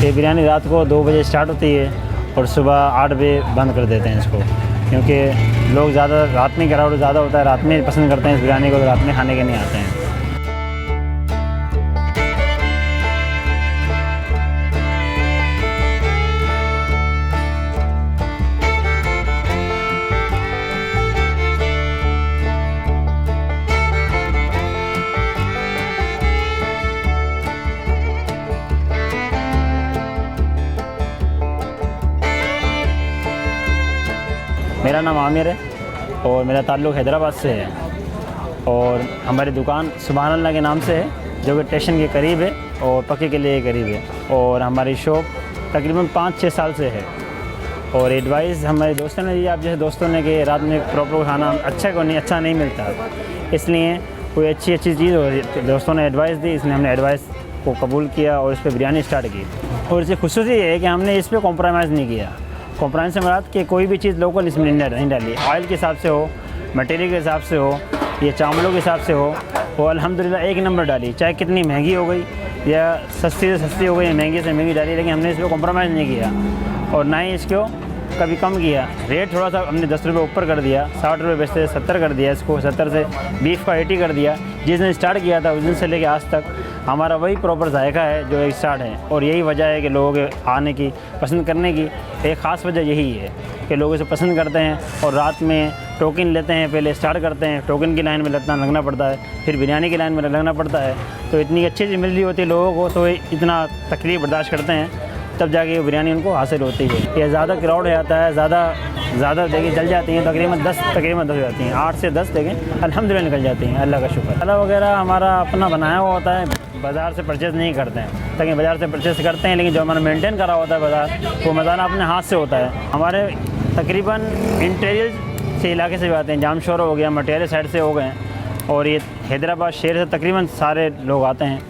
ये बिरयानी रात को 2 बजे स्टार्ट होती है और सुबह 8 बजे बंद कर देते हैं इसको, क्योंकि लोग ज़्यादा रात में क्राउड ज़्यादा होता है, रात में पसंद करते हैं इस बिरयानी को, तो रात में खाने के नहीं आते हैं। मेरा नाम आमिर है और मेरा ताल्लुक़ हैदराबाद से है और हमारी दुकान सुभान अल्लाह के नाम से है, जो कि स्टेशन के करीब है और पक्के के लिए करीब है। और हमारी शॉप तकरीबन 5-6 साल से है। और एडवाइस हमारे दोस्तों ने दी, आप जैसे दोस्तों ने कि रात में प्रॉपर खाना अच्छा नहीं मिलता, इसलिए कोई अच्छी चीज़ हो, दोस्तों ने एडवाइस दी, इसलिए हमने एडवाइस को कबूल किया और इस पर बिरयानी स्टार्ट की। और इसकी खुशूसी है कि हमने इस पर कॉम्प्रोमाइज़ नहीं किया। कॉम्प्रोमाइज़ से मुराद कि कोई भी चीज़ लोकल इसमें नहीं डाली, ऑयल के हिसाब से हो, मटेरियल के हिसाब से हो, या चावलों के हिसाब से हो, वो अल्हम्दुलिल्लाह एक नंबर डाली, चाहे कितनी महंगी हो गई या सस्ती से सस्ती हो गई, महंगी से महंगी डाली, लेकिन हमने इस पर कॉम्प्रोमाइज़ नहीं किया और ना ही इसको कभी कम किया। रेट थोड़ा सा हमने 10 रुपये ऊपर कर दिया, 60 रुपये बेचते 70 कर दिया, इसको 70 से बीफ का 80 कर दिया। जिस दिन स्टार्ट किया था उस दिन से लेकर आज तक हमारा वही प्रॉपर जायका है जो एक स्टार्ट है। और यही वजह है कि लोगों के आने की, पसंद करने की एक ख़ास वजह यही है कि लोग इसे पसंद करते हैं। और रात में टोकन लेते हैं, पहले स्टार्ट करते हैं, टोकन की लाइन में लगना पड़ता है, फिर बिरयानी की लाइन में लगना पड़ता है। तो इतनी अच्छी चीज़ मिल रही होती है लोगों को, तो इतना तकलीफ़ बर्दाश्त करते हैं, तब जाके बिरयानी उनको हासिल होती है। ये ज़्यादा क्राउड आता है, ज़्यादा देखिए जल जाती हैं, तकरीबन 10 हो जाती हैं, 8 से 10 देखें अल्हम्दुलिल्लाह निकल जाती हैं, अल्लाह का शुक्र। मसाला वगैरह हमारा अपना बनाया हुआ होता है, बाज़ार से परचेज़ नहीं करते हैं, ताकि बाज़ार से परचेज़ करते हैं, लेकिन जो हमारा मेंटेन करा होता है बाज़ार, वो मसाला अपने हाथ से होता है। हमारे तकरीबन इंटीरियर से इलाके से भी आते हैं, जामशोर हो गया, मटियाला साइड से हो गए, और ये हैदराबाद शहर से तकरीबन सारे लोग आते हैं।